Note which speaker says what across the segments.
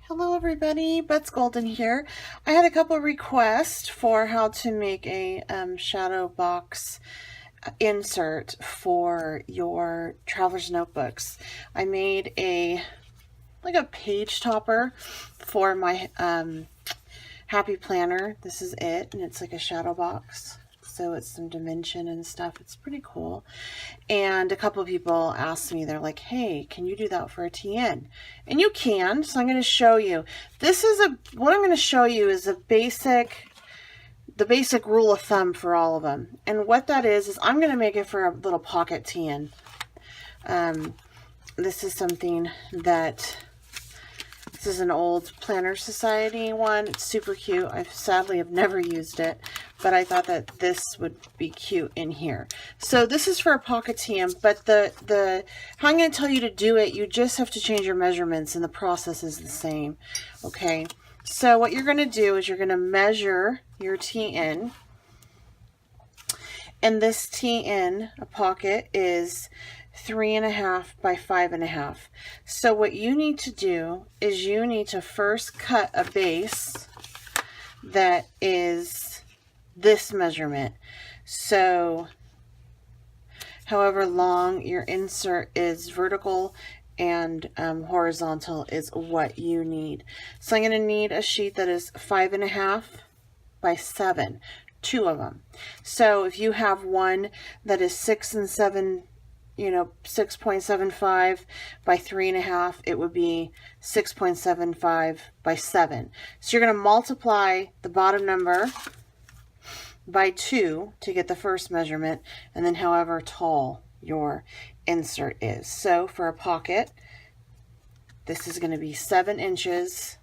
Speaker 1: Hello everybody, Bets Golden here. I had a couple requests for how to make a shadow box insert for your traveler's notebooks. I made a page topper for my happy planner. This is it, and it's like a shadow box. So it's some dimension and stuff. It's pretty cool. And a couple of people asked me, they're like, hey, can you do that for a TN? And you can, so I'm going to show you. What I'm going to show you is the basic rule of thumb for all of them. And what that is I'm going to make it for a little pocket TN. This is something that, this is an old Planner Society one. It's super cute. I sadly have never used it, but I thought that this would be cute in here. So this is for a pocket TM, but how I'm going to tell you to do it, you just have to change your measurements and the process is the same. Okay, so what you're going to do is you're going to measure your TN, and this TN, a pocket, is 3.5 by 5.5. So what you need to do is you need to first cut a base that is this measurement. So however long your insert is, vertical and horizontal is what you need. So I'm going to need a sheet that is 5.5 by 7, 2 of them. So if you have one that is 6 and 7, 6.75 by 3.5, it would be 6.75 by 7. So you're going to multiply the bottom number by 2 to get the first measurement, and then however tall your insert is. So for a pocket, this is going to be 7 inches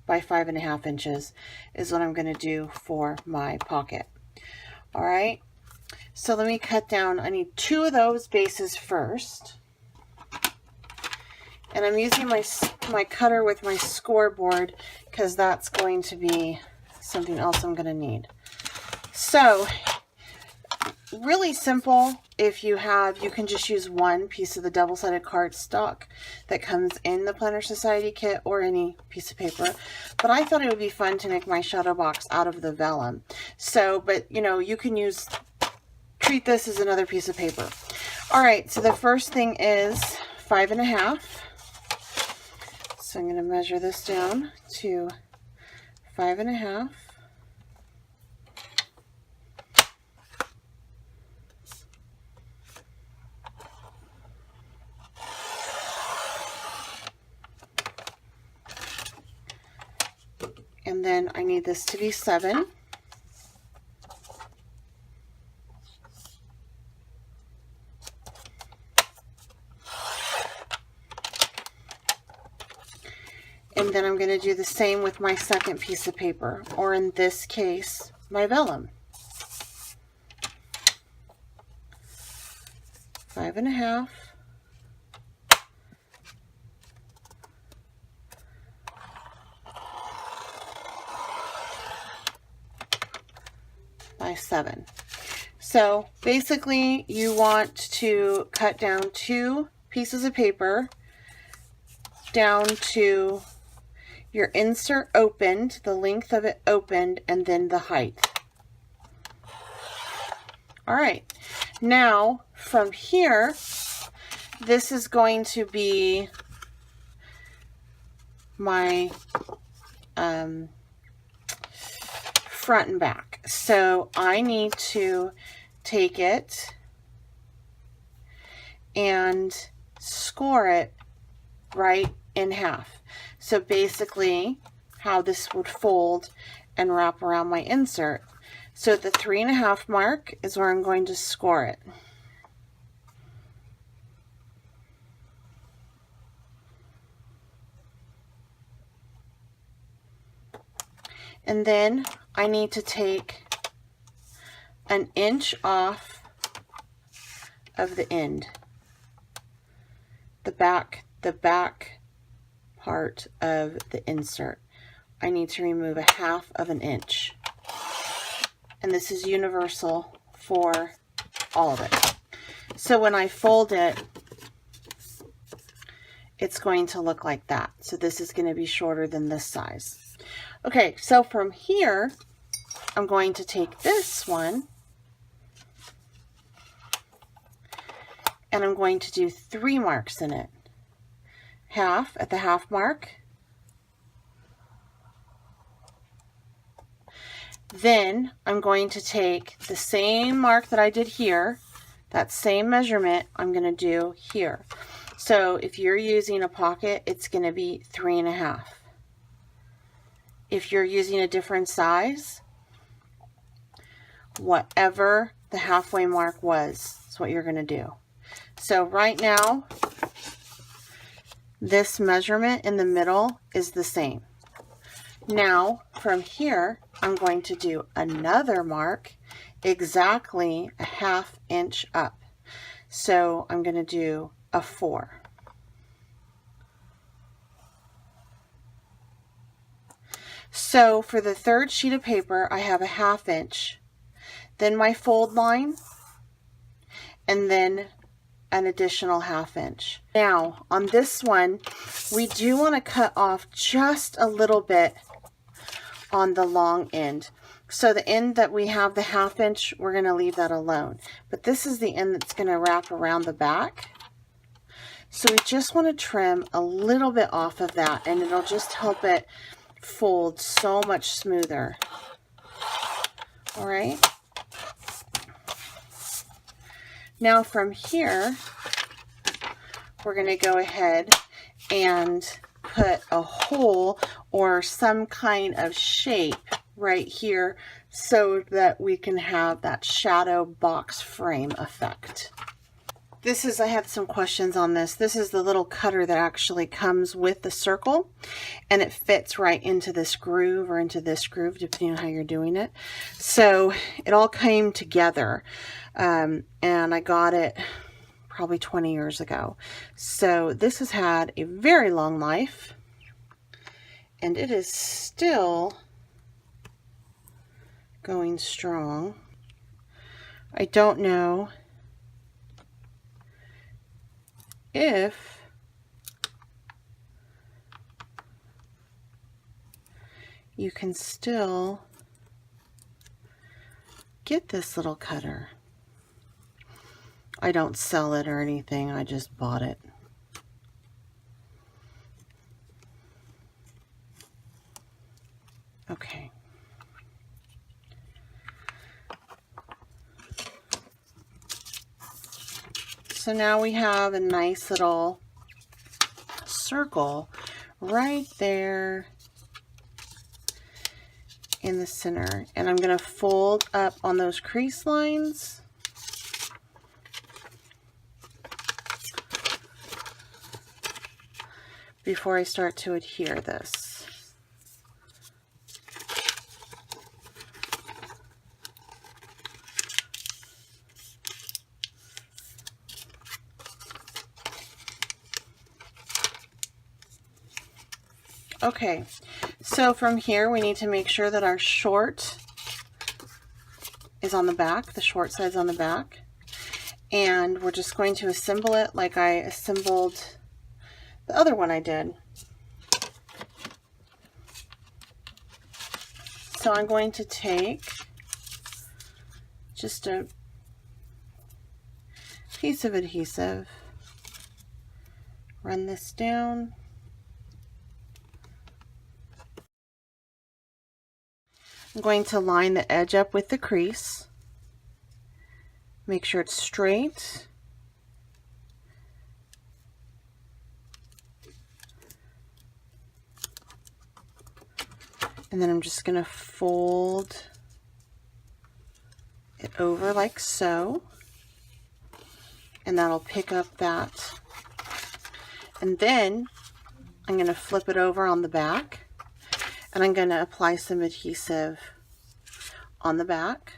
Speaker 1: by 5.5 inches is what I'm going to do for my pocket. All right. So let me cut down, I need 2 of those bases first. And I'm using my cutter with my scoreboard because that's going to be something else I'm going to need. So really simple. If you can just use one piece of the double-sided cardstock that comes in the Planner Society kit or any piece of paper. But I thought it would be fun to make my shadow box out of the vellum. So, but you can treat this as another piece of paper. All right, so the first thing is 5.5. So I'm going to measure this down to 5.5. And then I need this to be 7. And then I'm going to do the same with my second piece of paper, or in this case, my vellum. 5.5. By 7. So basically you want to cut down 2 pieces of paper down to your insert opened, the length of it opened, and then the height. All right, now from here, this is going to be my front and back. So I need to take it and score it right in half. So basically how this would fold and wrap around my insert. So the 3.5 mark is where I'm going to score it. And then I need to take an inch off of the end, the back part of the insert. I need to remove 1/2 of an inch. And this is universal for all of it. So when I fold it, it's going to look like that. So this is going to be shorter than this size. Okay, so from here, I'm going to take this one and I'm going to do 3 marks in it. Half at the half mark. Then I'm going to take the same mark that I did here, that same measurement I'm going to do here. So if you're using a pocket, it's going to be 3.5. If you're using a different size, whatever the halfway mark was, is what you're going to do. So right now, this measurement in the middle is the same. Now from here, I'm going to do another mark exactly a 1/2 inch up. So I'm going to do a 4. So for the third sheet of paper, I have a 1/2 inch, then my fold line, and then an additional 1/2 inch. Now on this one, we do want to cut off just a little bit on the long end. So the end that we have the 1/2 inch, we're going to leave that alone. But this is the end that's going to wrap around the back. So we just want to trim a little bit off of that, and it'll just help it fold so much smoother. All right. Now from here, we're going to go ahead and put a hole or some kind of shape right here so that we can have that shadow box frame effect. This is, I had some questions on this. This is the little cutter that actually comes with the circle, and it fits right into this groove or into this groove, depending on how you're doing it. So it all came together, and I got it probably 20 years ago. So this has had a very long life, and it is still going strong. I don't know if you can still get this little cutter. I don't sell it or anything, I just bought it. Okay. So now we have a nice little circle right there in the center. And I'm going to fold up on those crease lines. Before I start to adhere this. Okay, so from here we need to make sure that our short is on the back, the short side's on the back, and we're just going to assemble it like I assembled the other one I did. So I'm going to take just a piece of adhesive, run this down, I'm going to line the edge up with the crease, make sure it's straight, and then I'm just going to fold it over like so, and that'll pick up that. And then I'm going to flip it over on the back, and I'm going to apply some adhesive on the back.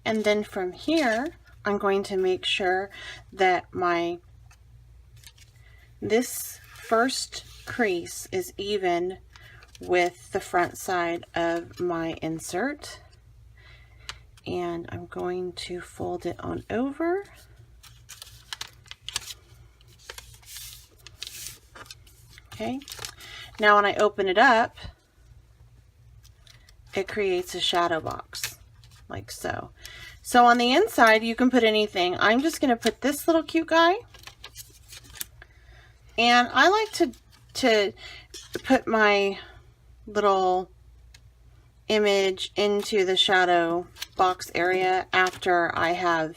Speaker 1: And then from here, I'm going to make sure that this first crease is even with the front side of my insert. And I'm going to fold it on over. Okay, now when I open it up, it creates a shadow box like so. So on the inside, you can put anything. I'm just going to put this little cute guy. And I like to put my little image into the shadow box area after I have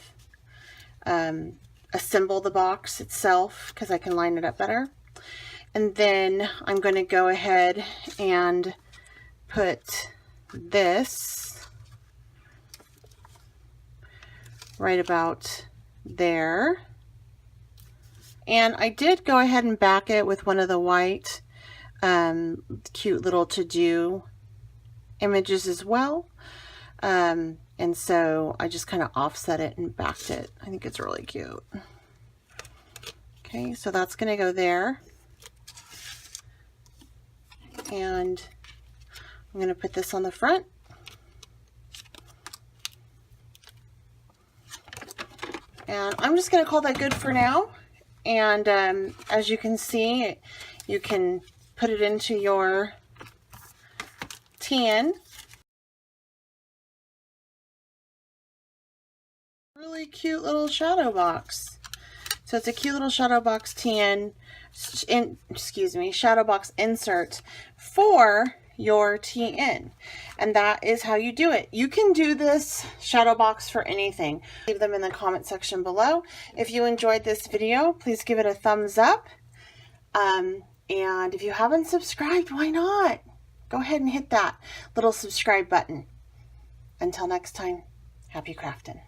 Speaker 1: assembled the box itself, because I can line it up better. And then I'm going to go ahead and put this right about there. And I did go ahead and back it with one of the white cute little to-do images as well. And so I just kind of offset it and backed it. I think it's really cute. Okay, so that's going to go there. And I'm going to put this on the front. And I'm just going to call that good for now. And as you can see, you can put it into your tin. Really cute little shadow box. So it's a cute little shadow box tin, shadow box insert for your tin. And that is how you do it. You can do this shadow box for anything. Leave them in the comment section below. If you enjoyed this video, please give it a thumbs up. And if you haven't subscribed, why not? Go ahead and hit that little subscribe button. Until next time, happy crafting.